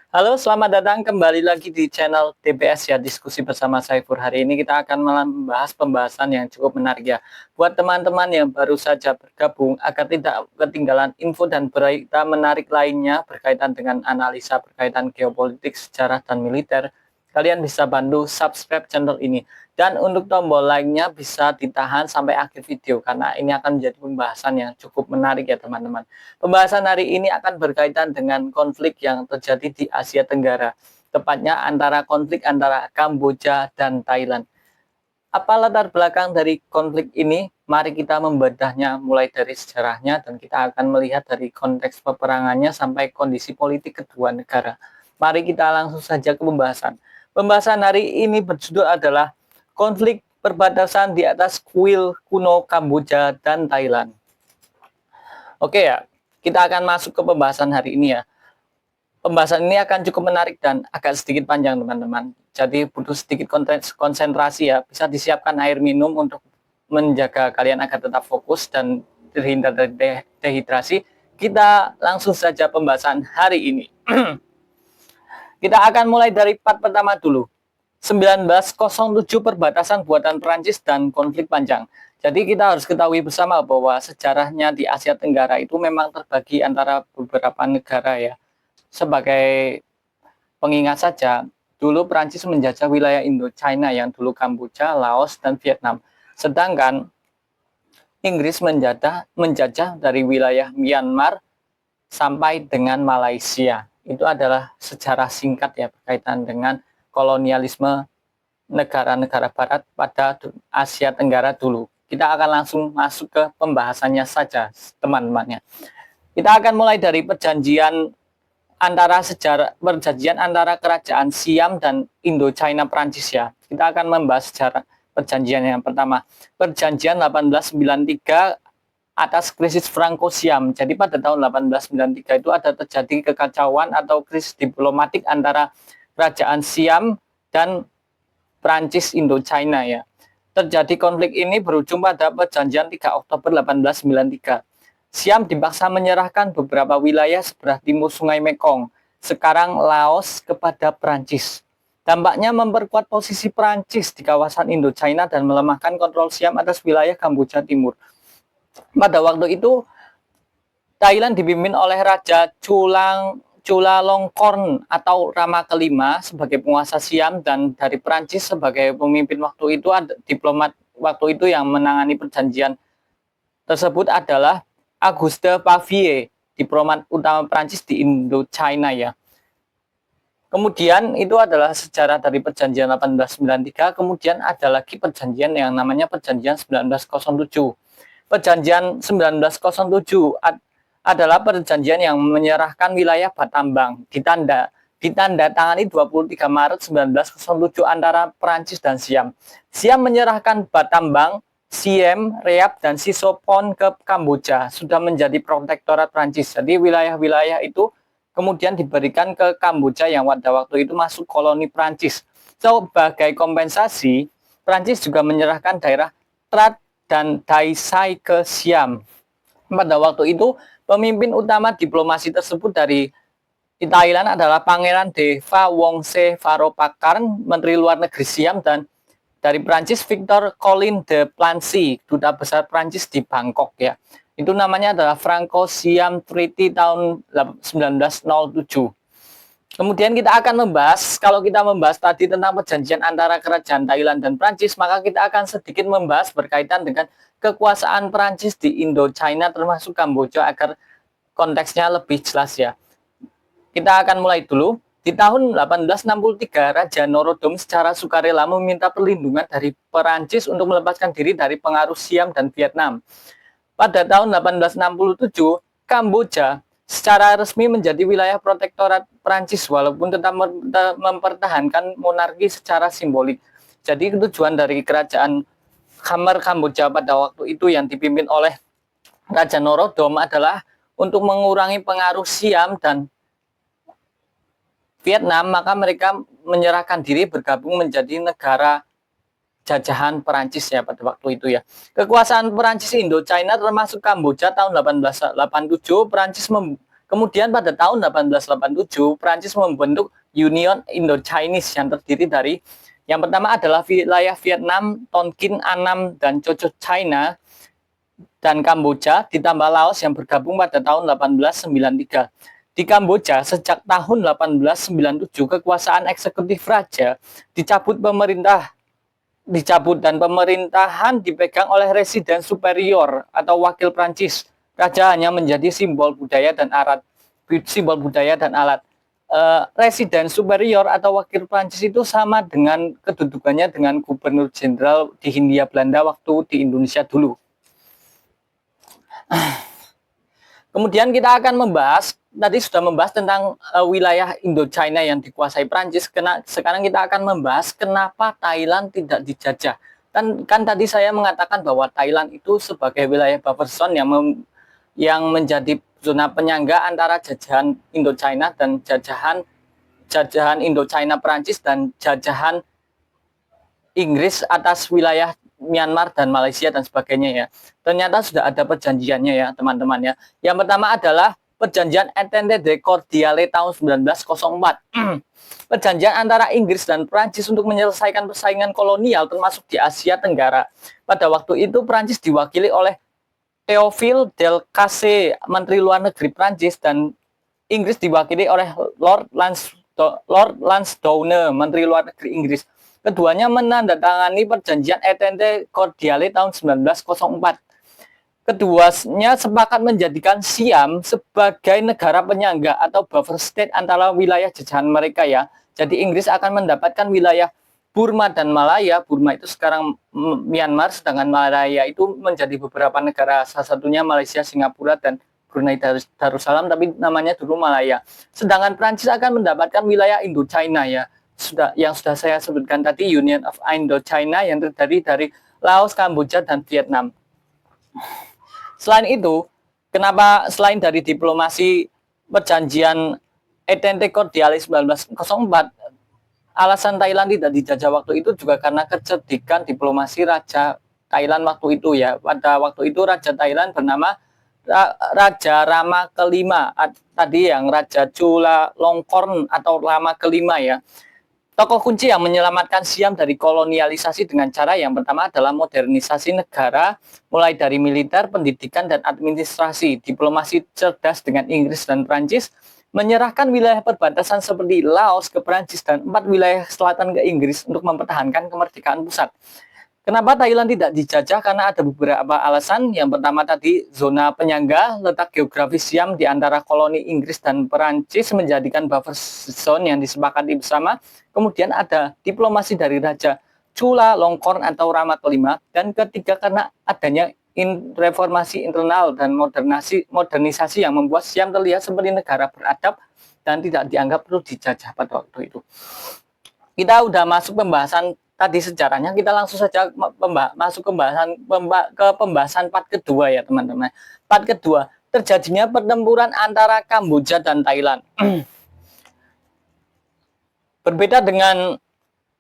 Halo, selamat datang kembali lagi di channel TBS ya, diskusi bersama Saiful. Hari ini kita akan membahas pembahasan yang cukup menarik ya. Buat teman-teman yang baru saja bergabung, agar tidak ketinggalan info dan berita menarik lainnya berkaitan dengan analisa berkaitan geopolitik, sejarah, dan militer, kalian bisa bantu subscribe channel ini. Dan untuk tombol like-nya bisa ditahan sampai akhir video, karena ini akan menjadi pembahasan yang cukup menarik ya teman-teman. Pembahasan hari ini akan berkaitan dengan konflik yang terjadi di Asia Tenggara, tepatnya konflik antara Kamboja dan Thailand. Apa latar belakang dari konflik ini? Mari kita membedahnya mulai dari sejarahnya dan kita akan melihat dari konteks peperangannya sampai kondisi politik kedua negara. Mari kita langsung saja ke pembahasan. Pembahasan hari ini berjudul adalah konflik perbatasan di atas kuil kuno Kamboja dan Thailand. Oke ya, kita akan masuk ke pembahasan hari ini ya. Pembahasan ini akan cukup menarik dan agak sedikit panjang teman-teman. Jadi butuh sedikit konsentrasi ya. Bisa disiapkan air minum untuk menjaga kalian agar tetap fokus dan terhindar dari dehidrasi. Kita langsung saja pembahasan hari ini. Kita akan mulai dari part pertama dulu. 1907 perbatasan buatan Perancis dan konflik panjang. Jadi kita harus ketahui bersama bahwa sejarahnya di Asia Tenggara itu memang terbagi antara beberapa negara ya. Sebagai pengingat saja, dulu Perancis menjajah wilayah Indochina yang dulu Kamboja, Laos, dan Vietnam. Sedangkan Inggris menjajah dari wilayah Myanmar sampai dengan Malaysia. Itu adalah sejarah singkat ya berkaitan dengan kolonialisme negara-negara barat pada Asia Tenggara dulu. Kita akan langsung masuk ke pembahasannya saja, teman-temannya. Kita akan mulai dari perjanjian antara kerajaan Siam dan Indochina Prancis ya. Kita akan membahas sejarah perjanjian yang pertama. Perjanjian 1893 atas krisis Franco-Siam. Jadi pada tahun 1893 itu ada terjadi kekacauan atau krisis diplomatik antara kerajaan Siam dan Prancis Indochina ya. Terjadi konflik ini berujung pada perjanjian 3 Oktober 1893. Siam dipaksa menyerahkan beberapa wilayah sebelah timur Sungai Mekong, sekarang Laos, kepada Prancis. Dampaknya memperkuat posisi Prancis di kawasan Indochina dan melemahkan kontrol Siam atas wilayah Kamboja Timur. Pada waktu itu, Thailand dipimpin oleh Raja Chulalongkorn atau Rama kelima sebagai penguasa Siam, dan dari Prancis sebagai pemimpin waktu itu ada diplomat waktu itu yang menangani perjanjian tersebut adalah Auguste Pavier, diplomat utama Prancis di Indochina ya. Kemudian itu adalah sejarah dari perjanjian 1893. Kemudian ada lagi perjanjian yang namanya perjanjian 1907. Perjanjian 1907 adalah perjanjian yang menyerahkan wilayah Battambang ditandatangani 23 Maret 1907 antara Prancis dan Siam. Siam menyerahkan Battambang, Siem Reap, dan Sisopon ke Kamboja, sudah menjadi protektorat Prancis. Jadi wilayah-wilayah itu kemudian diberikan ke Kamboja yang pada waktu itu masuk koloni Prancis. Sebagai kompensasi, Prancis juga menyerahkan daerah Trat dan Dai Sai ke Siam. Pada waktu itu, pemimpin utama diplomasi tersebut dari Thailand adalah Pangeran Deva Wongse Varopakkarn, Menteri Luar Negeri Siam, dan dari Prancis Victor Colin de Plancy, duta besar Prancis di Bangkok ya. Itu namanya adalah Franco-Siam Treaty tahun 1907. Kemudian kita akan membahas, kalau kita membahas tadi tentang perjanjian antara kerajaan Thailand dan Prancis, maka kita akan sedikit membahas berkaitan dengan kekuasaan Prancis di Indochina termasuk Kamboja agar konteksnya lebih jelas ya. Kita akan mulai dulu. Di tahun 1863, Raja Norodom secara sukarela meminta perlindungan dari Perancis untuk melepaskan diri dari pengaruh Siam dan Vietnam. Pada tahun 1867, Kamboja secara resmi menjadi wilayah protektorat Perancis walaupun tetap mempertahankan monarki secara simbolik. Jadi tujuan dari kerajaan Khmer Kamboja pada waktu itu yang dipimpin oleh Raja Norodom adalah untuk mengurangi pengaruh Siam dan Vietnam, maka mereka menyerahkan diri bergabung menjadi negara jajahan Perancis ya pada waktu itu ya. Kekuasaan Perancis Indochina termasuk Kamboja tahun 1887, Perancis Kemudian pada tahun 1887, Prancis membentuk Union Indo-Chinese yang terdiri dari yang pertama adalah wilayah Vietnam, Tonkin, Annam, dan Cochinchina, dan Kamboja, ditambah Laos yang bergabung pada tahun 1893. Di Kamboja, sejak tahun 1897, kekuasaan eksekutif raja dicabut dan pemerintahan dipegang oleh residen superior atau wakil Prancis. Raja hanya menjadi simbol budaya dan alat. Residen superior atau wakil Prancis itu sama dengan kedudukannya dengan gubernur jenderal di Hindia Belanda waktu di Indonesia dulu. Kemudian kita akan membahas, tadi sudah membahas tentang wilayah Indochina yang dikuasai Prancis. Sekarang kita akan membahas kenapa Thailand tidak dijajah. Kan tadi saya mengatakan bahwa Thailand itu sebagai wilayah buffer zone yang menjadi zona penyangga antara jajahan Indochina dan jajahan Indochina Prancis dan jajahan Inggris atas wilayah Myanmar dan Malaysia dan sebagainya ya. Ternyata sudah ada perjanjiannya ya teman-teman ya. Yang pertama adalah perjanjian Entente de Cordiale tahun 1904. Perjanjian antara Inggris dan Prancis untuk menyelesaikan persaingan kolonial termasuk di Asia Tenggara. Pada waktu itu Prancis diwakili oleh Théophile Delcasse, Menteri Luar Negeri Prancis, dan Inggris diwakili oleh Lord Lansdowne, Menteri Luar Negeri Inggris. Keduanya menandatangani perjanjian Entente Cordiale tahun 1904. Keduanya sepakat menjadikan Siam sebagai negara penyangga atau buffer state antara wilayah jajahan mereka ya. Jadi Inggris akan mendapatkan wilayah Burma dan Malaya. Burma itu sekarang Myanmar, sedangkan Malaya itu menjadi beberapa negara, salah satunya Malaysia, Singapura, dan Brunei Darussalam, tapi namanya dulu Malaya. Sedangkan Prancis akan mendapatkan wilayah Indochina ya. Yang sudah saya sebutkan tadi, Union of Indochina yang terdiri dari Laos, Kamboja, dan Vietnam. Selain itu, kenapa selain dari diplomasi perjanjian Entente Cordiale 1904, alasan Thailand tidak dijajah waktu itu juga karena kecerdikan diplomasi Raja Thailand waktu itu ya. Pada waktu itu Raja Thailand bernama Raja Rama kelima, tadi yang Raja Chulalongkorn atau Rama kelima ya. Tokoh kunci yang menyelamatkan Siam dari kolonialisasi dengan cara yang pertama adalah modernisasi negara, mulai dari militer, pendidikan, dan administrasi. Diplomasi cerdas dengan Inggris dan Prancis, menyerahkan wilayah perbatasan seperti Laos ke Prancis dan 4 wilayah selatan ke Inggris untuk mempertahankan kemerdekaan pusat. Kenapa Thailand tidak dijajah? Karena ada beberapa alasan. Yang pertama tadi, zona penyangga, letak geografis Siam di antara koloni Inggris dan Perancis menjadikan buffer zone yang disepakati bersama. Kemudian ada diplomasi dari Raja Chulalongkorn atau Rama kelima. Dan ketiga, karena adanya reformasi internal dan modernisasi yang membuat Siam terlihat seperti negara beradab dan tidak dianggap perlu dijajah pada waktu itu. Kita udah masuk pembahasan tadi sejarahnya, kita langsung saja masuk ke pembahasan part kedua ya teman-teman. Part kedua, terjadinya pertempuran antara Kamboja dan Thailand. Berbeda dengan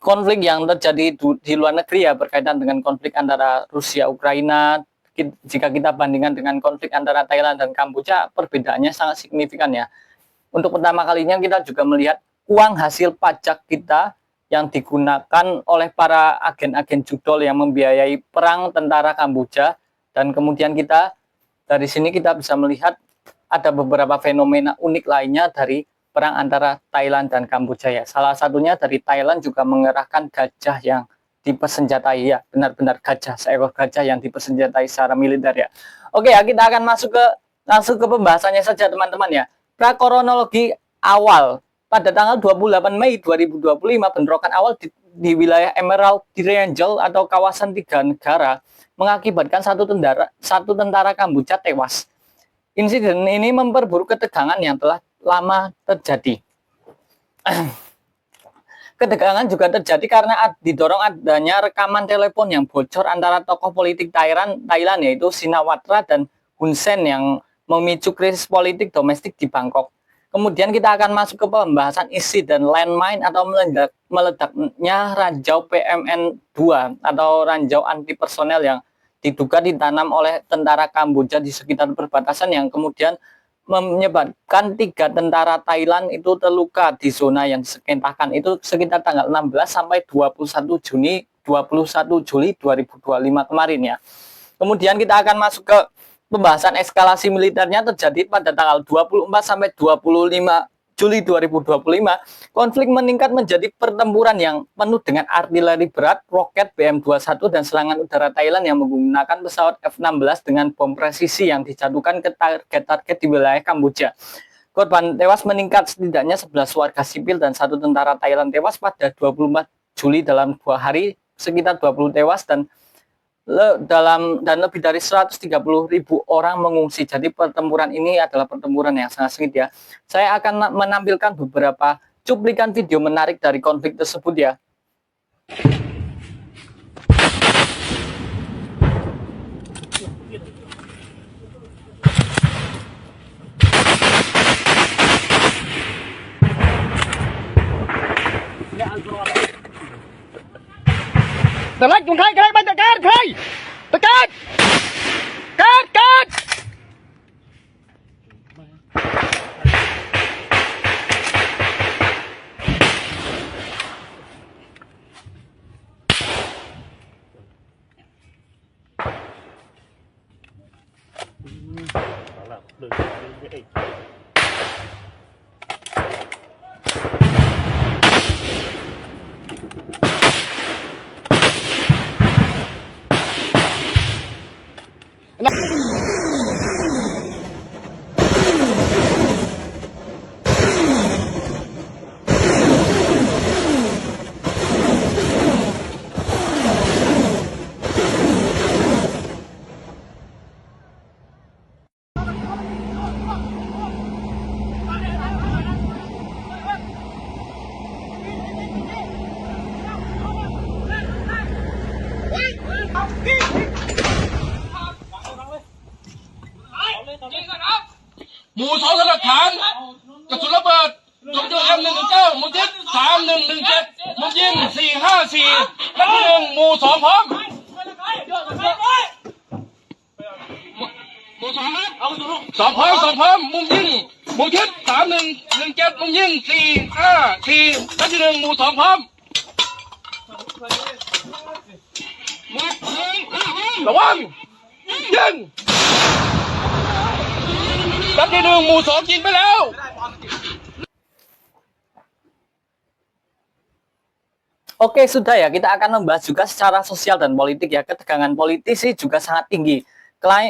konflik yang terjadi di luar negeri ya, berkaitan dengan konflik antara Rusia Ukraina. Jika kita bandingkan dengan konflik antara Thailand dan Kamboja, perbedaannya sangat signifikan ya. Untuk pertama kalinya kita juga melihat uang hasil pajak kita yang digunakan oleh para agen-agen judol yang membiayai perang tentara Kamboja. Dan kemudian dari sini kita bisa melihat ada beberapa fenomena unik lainnya dari perang antara Thailand dan Kamboja ya. Salah satunya dari Thailand juga mengerahkan gajah yang dipersenjatai ya, benar-benar gajah, seekor gajah yang dipersenjatai secara militer ya. Oke ya, kita akan langsung ke pembahasannya saja teman-teman ya. Prakronologi awal. Pada tanggal 28 Mei 2025, bentrokan awal di wilayah Emerald Triangle atau kawasan 3 negara mengakibatkan satu tentara Kamboja tewas. Insiden ini memperburuk ketegangan yang telah lama terjadi. Ketegangan juga terjadi karena didorong adanya rekaman telepon yang bocor antara tokoh politik Thailand yaitu Shinawatra dan Hun Sen yang memicu krisis politik domestik di Bangkok. Kemudian kita akan masuk ke pembahasan insiden landmine atau meledaknya ranjau PMN-2 atau ranjau anti personel yang diduga ditanam oleh tentara Kamboja di sekitar perbatasan yang kemudian menyebabkan 3 tentara Thailand itu terluka di zona yang disengketakan itu sekitar tanggal 16 sampai 21 Juli 2025 kemarin ya. Kemudian kita akan masuk ke pembahasan eskalasi militernya terjadi pada tanggal 24 sampai 25 Juli 2025. Konflik meningkat menjadi pertempuran yang penuh dengan artileri berat, roket BM-21 dan serangan udara Thailand yang menggunakan pesawat F-16 dengan bom presisi yang dijatuhkan ke target-target di wilayah Kamboja. Korban tewas meningkat setidaknya 11 warga sipil dan 1 tentara Thailand tewas pada 24 Juli dalam 2 hari, sekitar 20 tewas dan lebih dari 130.000 orang mengungsi. Jadi pertempuran ini adalah pertempuran yang sangat sengit ya. Saya akan menampilkan beberapa cuplikan video menarik dari konflik tersebut ya. Select con khai bay tekan khai tekan cutหมู่สองสลักฐานกระสุนระเบิดจมอยู่M119มุทิศ3117มุยิง454นัดที่1หมู่2พร้อมหมู่2ครับสองพร้อมมุมยิงมุทิศ3117มุยิง454นัดที่1หมู่2พร้อมระวังยิงนัดที่1หมู่2ยิงไปแล้ว Oke, sudah ya. Kita akan membahas juga secara sosial dan politik ya. Ketegangan politis juga sangat tinggi.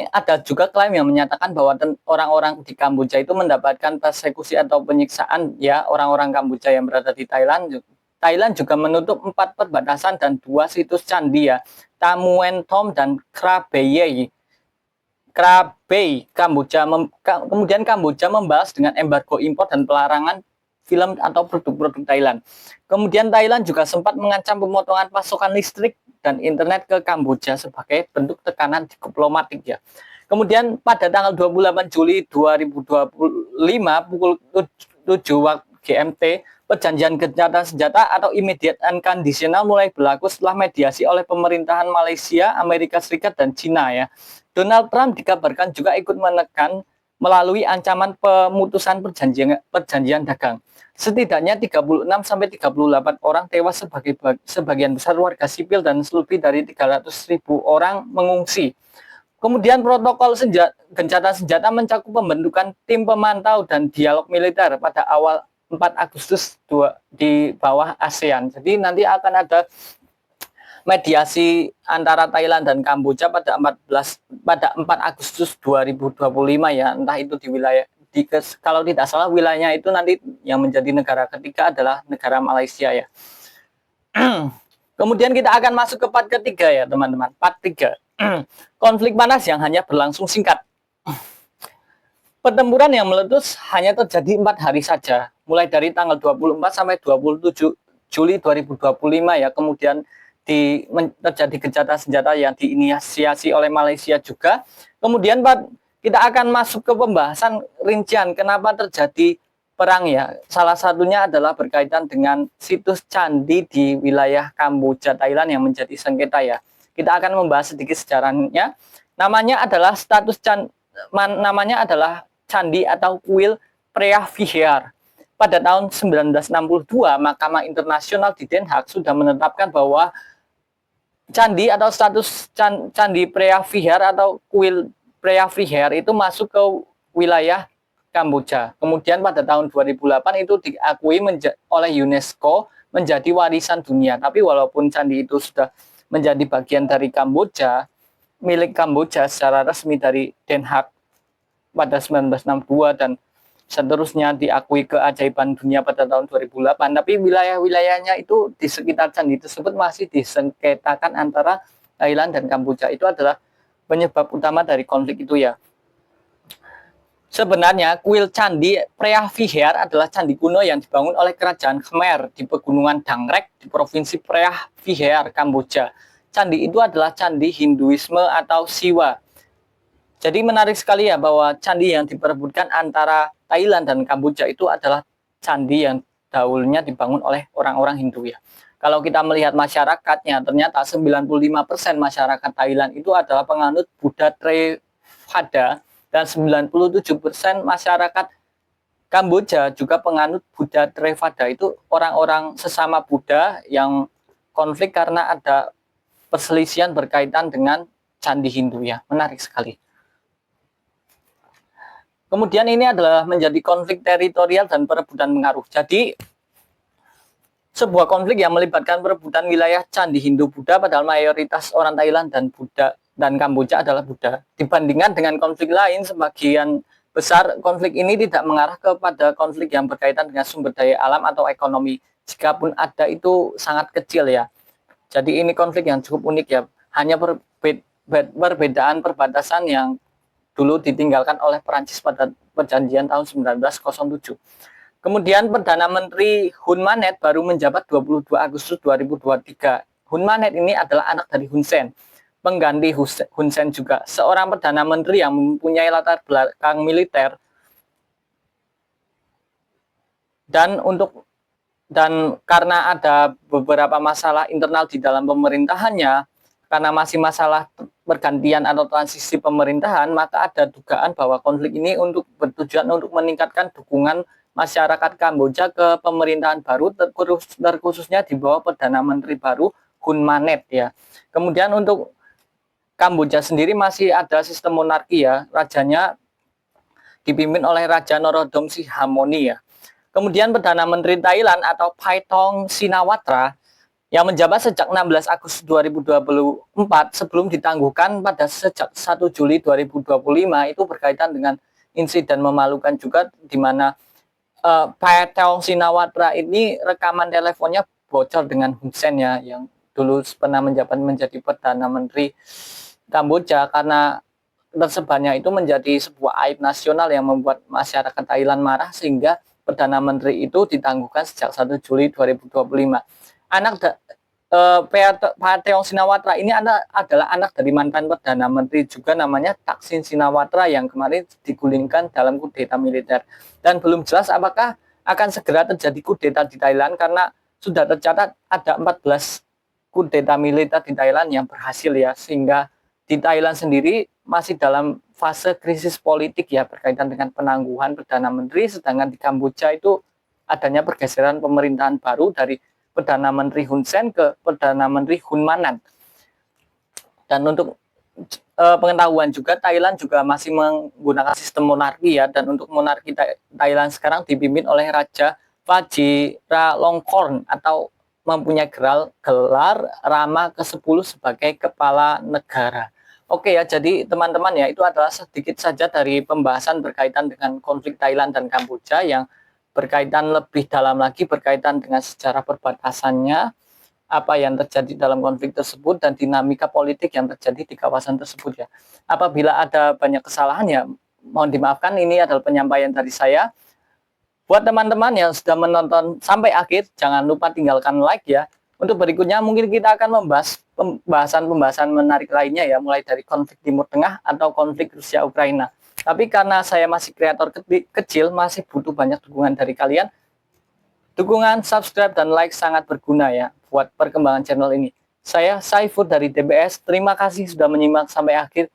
Ada juga klaim yang menyatakan bahwa orang-orang di Kamboja itu mendapatkan persekusi atau penyiksaan ya, orang-orang Kamboja yang berada di Thailand. Thailand juga menutup 4 perbatasan dan 2 situs candi ya, Tamuen Tom dan Krabey Kamboja. Kemudian Kamboja membalas dengan embargo impor dan pelarangan film atau produk-produk Thailand. Kemudian Thailand juga sempat mengancam pemotongan pasokan listrik dan internet ke Kamboja sebagai bentuk tekanan diplomatik ya. Kemudian pada tanggal 28 Juli 2025 pukul 7 waktu GMT, perjanjian gencatan senjata atau immediate unconditional mulai berlaku setelah mediasi oleh pemerintahan Malaysia, Amerika Serikat dan Cina ya. Donald Trump dikabarkan juga ikut menekan melalui ancaman pemutusan perjanjian dagang. Setidaknya 36 sampai 38 orang tewas sebagian besar warga sipil dan lebih dari 300.000 orang mengungsi. Kemudian protokol gencatan senjata mencakup pembentukan tim pemantau dan dialog militer pada awal 4 Agustus di bawah ASEAN. Jadi nanti akan ada mediasi antara Thailand dan Kamboja pada 4 Agustus 2025 ya, entah itu di wilayah kalau tidak salah wilayahnya itu nanti yang menjadi negara ketiga adalah negara Malaysia ya. Kemudian kita akan masuk ke part ketiga ya teman-teman, part 3. Konflik panas yang hanya berlangsung singkat. Pertempuran yang meletus hanya terjadi 4 hari saja, mulai dari tanggal 24 sampai 27 Juli 2025 ya. Kemudian terjadi gencatan senjata yang diinisiasi oleh Malaysia juga. Kemudian kita akan masuk ke pembahasan rincian kenapa terjadi perang ya. Salah satunya adalah berkaitan dengan situs candi di wilayah Kamboja, Thailand yang menjadi sengketa ya. Kita akan membahas sedikit sejarahnya. Namanya adalah candi atau kuil Preah Vihear. Pada tahun 1962, Mahkamah Internasional di Den Haag sudah menetapkan bahwa candi atau status candi Preah Vihear atau kuil Preah Vihear itu masuk ke wilayah Kamboja. Kemudian pada tahun 2008 itu diakui oleh UNESCO menjadi warisan dunia. Tapi walaupun candi itu sudah menjadi bagian dari Kamboja, milik Kamboja secara resmi dari Den Haag pada 1962 dan seterusnya diakui keajaiban dunia pada tahun 2008, tapi wilayah-wilayahnya itu di sekitar candi tersebut masih disengketakan antara Thailand dan Kamboja. Itu adalah penyebab utama dari konflik itu ya. Sebenarnya kuil candi Preah Vihear adalah candi kuno yang dibangun oleh kerajaan Khmer di pegunungan Dangrek di provinsi Preah Vihear, Kamboja. Candi itu adalah candi Hinduisme atau Siwa. Jadi menarik sekali ya bahwa candi yang diperebutkan antara Thailand dan Kamboja itu adalah candi yang dahulunya dibangun oleh orang-orang Hindu ya. Kalau kita melihat masyarakatnya, ternyata 95% masyarakat Thailand itu adalah penganut Buddha Theravada dan 97% masyarakat Kamboja juga penganut Buddha Theravada. Itu orang-orang sesama Buddha yang konflik karena ada perselisihan berkaitan dengan candi Hindu ya. Menarik sekali. Kemudian ini adalah menjadi konflik teritorial dan perebutan pengaruh. Jadi sebuah konflik yang melibatkan perebutan wilayah candi Hindu Buddha, padahal mayoritas orang Thailand dan Buddha dan Kamboja adalah Buddha. Dibandingkan dengan konflik lain, sebagian besar konflik ini tidak mengarah kepada konflik yang berkaitan dengan sumber daya alam atau ekonomi. Jikapun ada itu sangat kecil ya. Jadi ini konflik yang cukup unik ya. Hanya perbedaan perbatasan yang dulu ditinggalkan oleh Perancis pada perjanjian tahun 1907. Kemudian Perdana Menteri Hun Manet baru menjabat 22 Agustus 2023. Hun Manet ini adalah anak dari Hun Sen, pengganti Hun Sen juga, seorang Perdana Menteri yang mempunyai latar belakang militer. Dan karena ada beberapa masalah internal di dalam pemerintahannya, karena masih masalah pergantian atau transisi pemerintahan, maka ada dugaan bahwa konflik ini bertujuan untuk meningkatkan dukungan masyarakat Kamboja ke pemerintahan baru, terkhususnya di bawah Perdana Menteri baru Hun Manet ya. Kemudian untuk Kamboja sendiri masih ada sistem monarki ya, rajanya dipimpin oleh Raja Norodom Sihamoni ya. Kemudian Perdana Menteri Thailand atau Paetongtarn Shinawatra yang menjabat sejak 16 Agustus 2024 sebelum ditangguhkan pada sejak 1 Juli 2025 itu berkaitan dengan insiden memalukan juga di mana Paetongtarn Shinawatra ini rekaman teleponnya bocor dengan Hun Sen ya, yang dulu pernah menjabat menjadi Perdana Menteri Kamboja. Karena tersebarnya itu menjadi sebuah aib nasional yang membuat masyarakat Thailand marah sehingga Perdana Menteri itu ditangguhkan sejak 1 Juli 2025. Anak Paetongtarn Shinawatra ini adalah anak dari mantan Perdana Menteri juga namanya Thaksin Shinawatra yang kemarin digulingkan dalam kudeta militer. Dan belum jelas apakah akan segera terjadi kudeta di Thailand karena sudah tercatat ada 14 kudeta militer di Thailand yang berhasil ya, sehingga di Thailand sendiri masih dalam fase krisis politik ya berkaitan dengan penangguhan Perdana Menteri, sedangkan di Kamboja itu adanya pergeseran pemerintahan baru dari Perdana Menteri Hun Sen ke Perdana Menteri Hun Manet. Dan untuk pengetahuan juga, Thailand juga masih menggunakan sistem monarki ya, dan untuk monarki Thailand sekarang dipimpin oleh Raja Vajiralongkorn atau mempunyai gelar Rama ke-10 sebagai kepala negara. Oke ya, jadi teman-teman ya, itu adalah sedikit saja dari pembahasan berkaitan dengan konflik Thailand dan Kamboja yang berkaitan lebih dalam lagi berkaitan dengan sejarah perbatasannya, apa yang terjadi dalam konflik tersebut dan dinamika politik yang terjadi di kawasan tersebut ya. Apabila ada banyak kesalahan ya mohon dimaafkan, ini adalah penyampaian dari saya. Buat teman-teman yang sudah menonton sampai akhir, jangan lupa tinggalkan like ya. Untuk berikutnya mungkin kita akan membahas pembahasan menarik lainnya ya, mulai dari konflik Timur Tengah atau konflik Rusia Ukraina. Tapi karena saya masih kreator kecil, masih butuh banyak dukungan dari kalian. Dukungan, subscribe, dan like sangat berguna ya buat perkembangan channel ini. Saya Saiful dari DBS, terima kasih sudah menyimak sampai akhir.